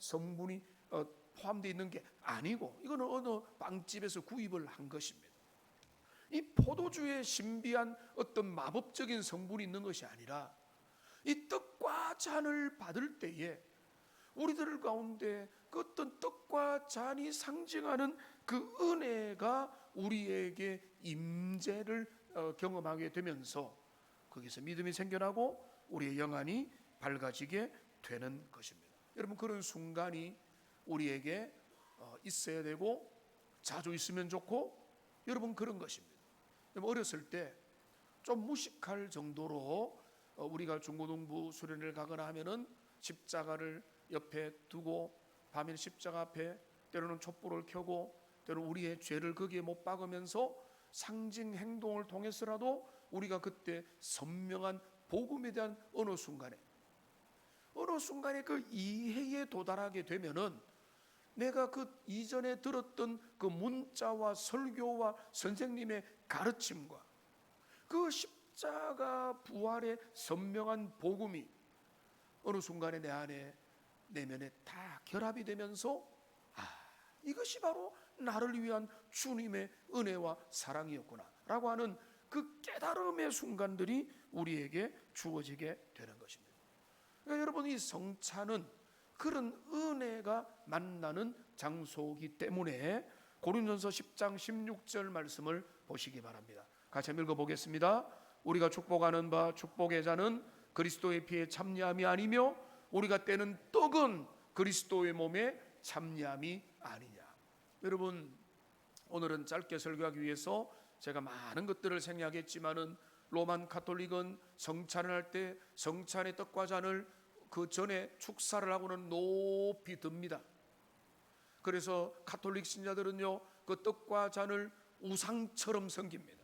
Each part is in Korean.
성분이 포함되어 있는 게 아니고, 이거는 어느 빵집에서 구입을 한 것입니다. 이 포도주에 신비한 어떤 마법적인 성분이 있는 것이 아니라, 이 떡과 잔을 받을 때에 우리들 가운데 그 어떤 떡과 잔이 상징하는 그 은혜가 우리에게 임재를 경험하게 되면서 거기서 믿음이 생겨나고 우리의 영안이 밝아지게 되는 것입니다. 여러분, 그런 순간이 우리에게 있어야 되고 자주 있으면 좋고, 여러분, 그런 것입니다. 여러분, 어렸을 때 좀 무식할 정도로 우리가 중고등부 수련회를 가거나 하면은 십자가를 옆에 두고 밤에 십자가 앞에 때로는 촛불을 켜고 때로는 우리의 죄를 거기에 못 박으면서 상징 행동을 통해서라도 우리가 그때 선명한 복음에 대한 어느 순간에 그 이해에 도달하게 되면은 내가 그 이전에 들었던 그 문자와 설교와 선생님의 가르침과 그 십자가 부활의 선명한 복음이 어느 순간에 내 안에 내면에 다 결합이 되면서 이것이 바로 나를 위한 주님의 은혜와 사랑이었구나 라고 하는 그 깨달음의 순간들이 우리에게 주어지게 되는 것입니다. 그러니까 여러분, 이 성찬은 그런 은혜가 만나는 장소이기 때문에 고린도전서 10장 16절 말씀을 보시기 바랍니다. 같이 한번 읽어보겠습니다. 우리가 축복하는 바 축복의 잔은 그리스도의 피에 참여함이 아니며 우리가 떼는 떡은 그리스도의 몸에 참여함이 아니냐. 여러분, 오늘은 짧게 설교하기 위해서 제가 많은 것들을 생략했지만은 로만 가톨릭은 성찬을 할 때 성찬의 떡과 잔을 그 전에 축사를 하고는 높이 듭니다. 그래서 가톨릭 신자들은요, 그 떡과 잔을 우상처럼 섬깁니다.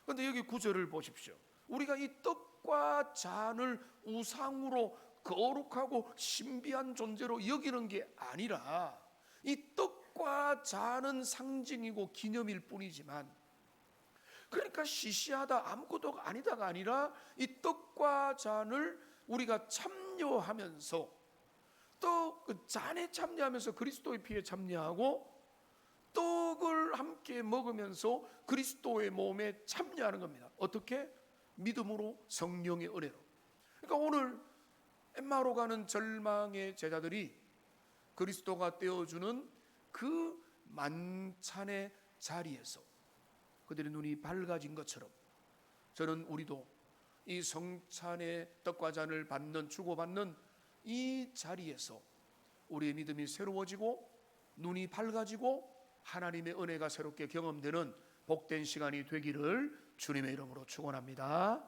그런데 여기 구절을 보십시오. 우리가 이 떡과 잔을 우상으로 거룩하고 신비한 존재로 여기는 게 아니라, 이 떡과 잔은 상징이고 기념일 뿐이지만, 그러니까 시시하다 아무것도 아니다가 아니라 이 떡과 잔을 우리가 참여하면서 또 그 잔에 참여하면서 그리스도의 피에 참여하고 떡을 함께 먹으면서 그리스도의 몸에 참여하는 겁니다. 어떻게? 믿음으로, 성령의 은혜로. 그러니까 오늘 엠마오로 가는 절망의 제자들이 그리스도가 떼어주는 그 만찬의 자리에서 그들의 눈이 밝아진 것처럼, 저는 우리도 이 성찬의 떡과 잔을 주고받는 이 자리에서 우리의 믿음이 새로워지고 눈이 밝아지고 하나님의 은혜가 새롭게 경험되는 복된 시간이 되기를 주님의 이름으로 축원합니다.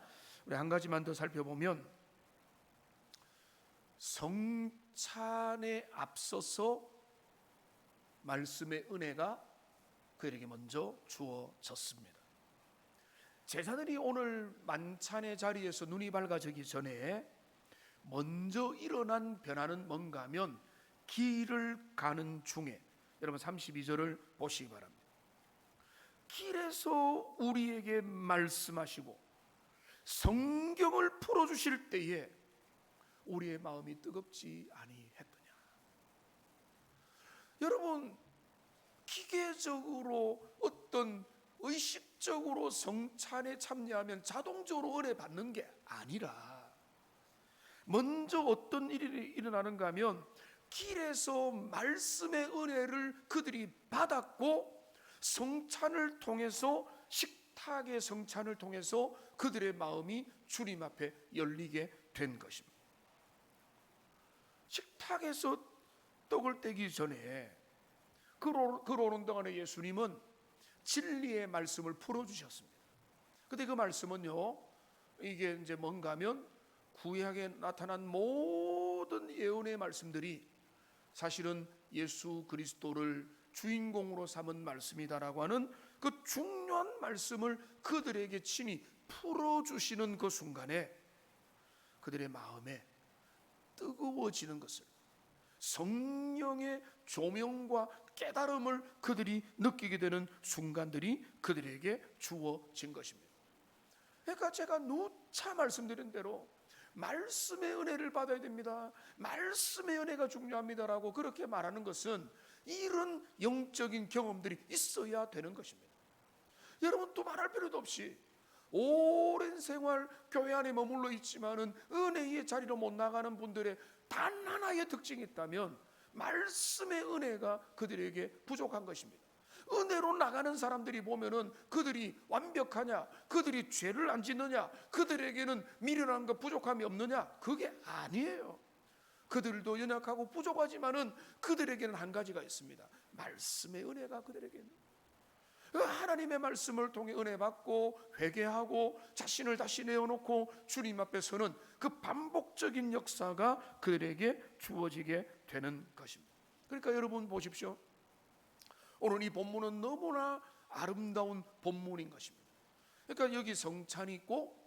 우리 한 가지만 더 살펴보면, 성찬에 앞서서 말씀의 은혜가 그에게 먼저 주어졌습니다. 제자들이 오늘 만찬의 자리에서 눈이 밝아지기 전에 먼저 일어난 변화는 뭔가 하면, 길을 가는 중에, 여러분 32절을 보시기 바랍니다. 길에서 우리에게 말씀하시고 성경을 풀어주실 때에 우리의 마음이 뜨겁지 아니했더냐. 여러분, 기계적으로 어떤 의식적으로 성찬에 참여하면 자동적으로 은혜 받는 게 아니라, 먼저 어떤 일이 일어나는가 하면 길에서 말씀의 은혜를 그들이 받았고, 성찬을 통해서, 식탁의 성찬을 통해서 그들의 마음이 주님 앞에 열리게 된 것입니다. 식탁에서 떡을 떼기 전에 걸어오는 동안에 예수님은 진리의 말씀을 풀어주셨습니다. 근데 그 말씀은요, 이게 이제 뭔가 하면 구약에 나타난 모든 예언의 말씀들이 사실은 예수 그리스도를 주인공으로 삼은 말씀이다라고 하는 그 중요한 말씀을 그들에게 친히 풀어주시는 그 순간에 그들의 마음에 뜨거워지는 것을, 성령의 조명과 깨달음을 그들이 느끼게 되는 순간들이 그들에게 주어진 것입니다. 그러니까 제가 누차 말씀드린 대로 말씀의 은혜를 받아야 됩니다. 말씀의 은혜가 중요합니다라고 그렇게 말하는 것은 이런 영적인 경험들이 있어야 되는 것입니다. 여러분, 또 말할 필요도 없이 오랜 생활 교회 안에 머물러 있지만은 은혜의 자리로 못 나가는 분들의 단 하나의 특징이 있다면 말씀의 은혜가 그들에게 부족한 것입니다. 은혜로 나가는 사람들이 보면은 그들이 완벽하냐, 그들이 죄를 안 짓느냐, 그들에게는 미련한 것 부족함이 없느냐, 그게 아니에요. 그들도 연약하고 부족하지만은 그들에게는 한 가지가 있습니다. 말씀의 은혜가 그들에게는, 하나님의 말씀을 통해 은혜 받고 회개하고 자신을 다시 내어놓고 주님 앞에 서는 그 반복적인 역사가 그들에게 주어지게 되는 것입니다. 그러니까 여러분 보십시오. 오늘 이 본문은 너무나 아름다운 본문인 것입니다. 그러니까 여기 성찬이 있고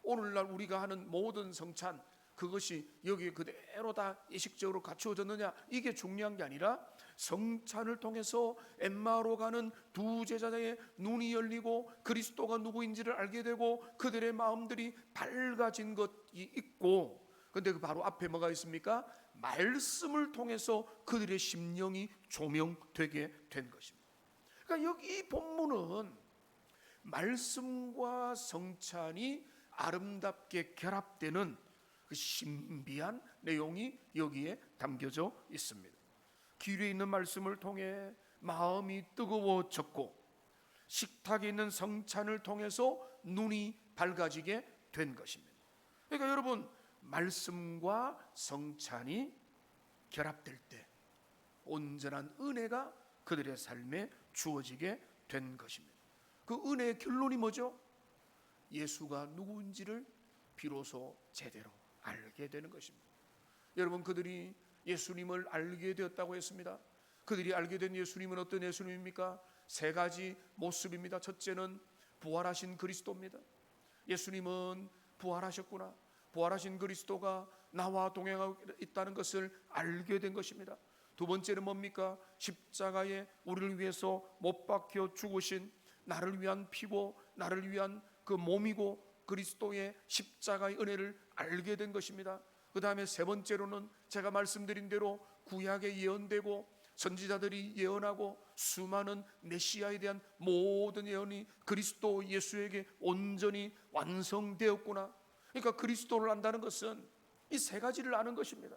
오늘날 우리가 하는 모든 성찬, 그것이 여기에 그대로 다 예식적으로 갖추어졌느냐, 이게 중요한 게 아니라 성찬을 통해서 엠마오로 가는 두 제자의 눈이 열리고 그리스도가 누구인지를 알게 되고 그들의 마음들이 밝아진 것이 있고, 근데 그 바로 앞에 뭐가 있습니까? 말씀을 통해서 그들의 심령이 조명되게 된 것입니다. 그러니까 여기 이 본문은 말씀과 성찬이 아름답게 결합되는 그 신비한 내용이 여기에 담겨져 있습니다. 길에 있는 말씀을 통해 마음이 뜨거워졌고 식탁에 있는 성찬을 통해서 눈이 밝아지게 된 것입니다. 그러니까 여러분, 말씀과 성찬이 결합될 때 온전한 은혜가 그들의 삶에 주어지게 된 것입니다. 그 은혜의 결론이 뭐죠? 예수가 누구인지를 비로소 제대로 알게 되는 것입니다. 여러분, 그들이 예수님을 알게 되었다고 했습니다. 그들이 알게 된 예수님은 어떤 예수님입니까? 세 가지 모습입니다. 첫째는 부활하신 그리스도입니다. 예수님은 부활하셨구나, 부활하신 그리스도가 나와 동행하고 있다는 것을 알게 된 것입니다. 두 번째는 뭡니까? 십자가에 우리를 위해서 못 박혀 죽으신 나를 위한 피고 나를 위한 그 몸이고 그리스도의 십자가의 은혜를 알게 된 것입니다. 그 다음에 세 번째로는 제가 말씀드린 대로 구약에 예언되고 선지자들이 예언하고 수많은 메시아에 대한 모든 예언이 그리스도 예수에게 온전히 완성되었구나. 그러니까 그리스도를 안다는 것은 이 세 가지를 아는 것입니다.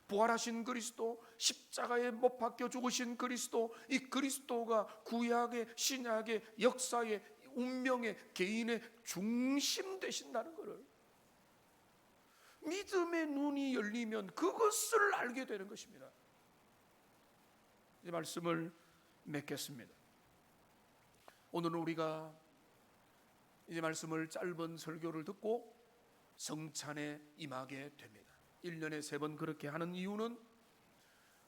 부활하신 그리스도, 십자가에 못 박혀 죽으신 그리스도, 이 그리스도가 구약의 신약의 역사의 운명의 개인의 중심 되신다는 것을 믿음의 눈이 열리면 그것을 알게 되는 것입니다. 이 말씀을 맺겠습니다. 오늘은 우리가 이 말씀을 짧은 설교를 듣고 성찬에 임하게 됩니다. 1년에 3번 그렇게 하는 이유는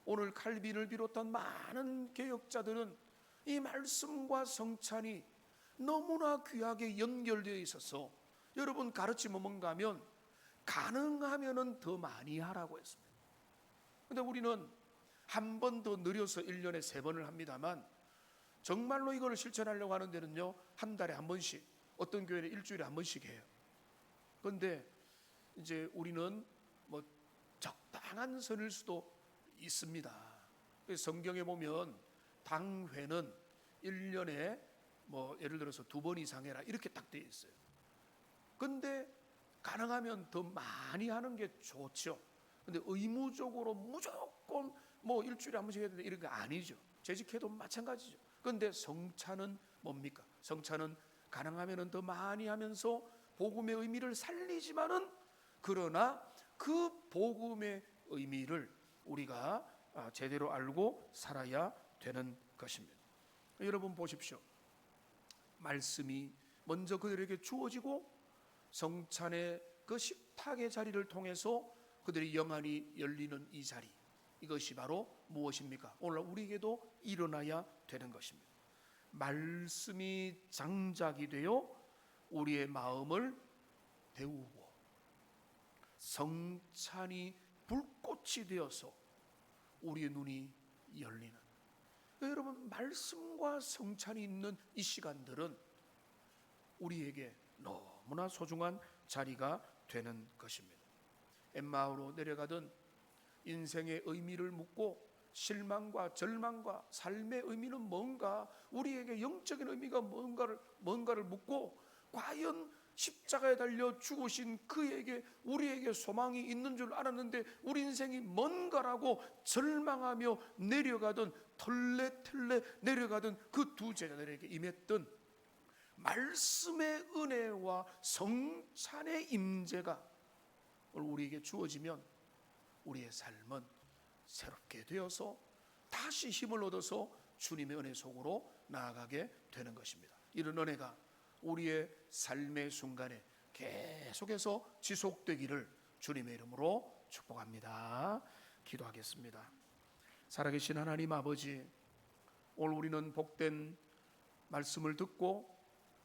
오늘 칼빈을 비롯한 많은 개혁자들은 이 말씀과 성찬이 너무나 귀하게 연결되어 있어서 여러분 가르침은 뭔가 하면 가능하면 더 많이 하라고 했습니다. 그런데 우리는 한 번 더 느려서 1년에 3번을 합니다만 정말로 이걸 실천하려고 하는 데는요, 한 달에 한 번씩, 어떤 교회는 일주일에 한 번씩 해요. 그런데 이제 우리는 뭐 적당한 선일 수도 있습니다. 성경에 보면 당회는 1년에 뭐 예를 들어서 2번 이상 해라 이렇게 딱 되어 있어요. 그런데 가능하면 더 많이 하는 게 좋죠. 근데 의무적으로 무조건 뭐 일주일에 한 번씩 해야 된다 이런 거 아니죠. 재직해도 마찬가지죠. 그런데 성찬은 뭡니까? 성찬은 가능하면 더 많이 하면서 복음의 의미를 살리지만은 그러나 그 복음의 의미를 우리가 제대로 알고 살아야 되는 것입니다. 여러분 보십시오. 말씀이 먼저 그들에게 주어지고 성찬의 그 식탁의 자리를 통해서 그들의 영안이 열리는 이 자리, 이것이 바로 무엇입니까? 오늘 우리에게도 일어나야 되는 것입니다. 말씀이 장작이 되어 우리의 마음을 데우고 성찬이 불꽃이 되어서 우리의 눈이 열리는, 여러분 말씀과 성찬이 있는 이 시간들은 우리에게 너무나 소중한 자리가 되는 것입니다. 엠마오로 내려가던 인생의 의미를 묻고 실망과 절망과 삶의 의미는 뭔가, 우리에게 영적인 의미가 뭔가를 묻고, 과연 십자가에 달려 죽으신 그에게 우리에게 소망이 있는 줄 알았는데 우리 인생이 뭔가라고 절망하며 내려가던, 털레털레 내려가던 그 두 제자들에게 임했던 말씀의 은혜와 성찬의 임재가 우리에게 주어지면 우리의 삶은 새롭게 되어서 다시 힘을 얻어서 주님의 은혜 속으로 나아가게 되는 것입니다. 이런 은혜가 우리의 삶의 순간에 계속해서 지속되기를 주님의 이름으로 축복합니다. 기도하겠습니다. 살아계신 하나님 아버지, 오늘 우리는 복된 말씀을 듣고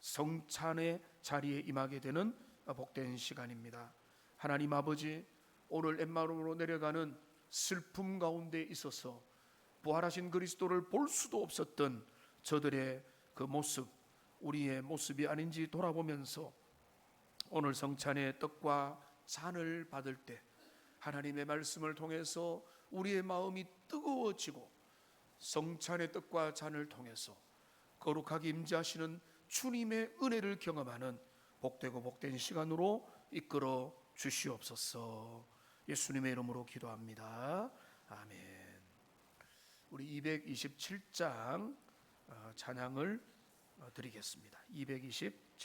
성찬의 자리에 임하게 되는 복된 시간입니다. 하나님 아버지, 오늘 엠마오로 내려가는 슬픔 가운데 있어서 부활하신 그리스도를 볼 수도 없었던 저들의 그 모습, 우리의 모습이 아닌지 돌아보면서 오늘 성찬의 떡과 잔을 받을 때 하나님의 말씀을 통해서 우리의 마음이 뜨거워지고, 성찬의 떡과 잔을 통해서 거룩하게 임재하시는 주님의 은혜를 경험하는 복되고 복된 시간으로 이끌어 주시옵소서. 예수님의 이름으로 기도합니다. 아멘. 우리 227장 찬양을 드리겠습니다. 227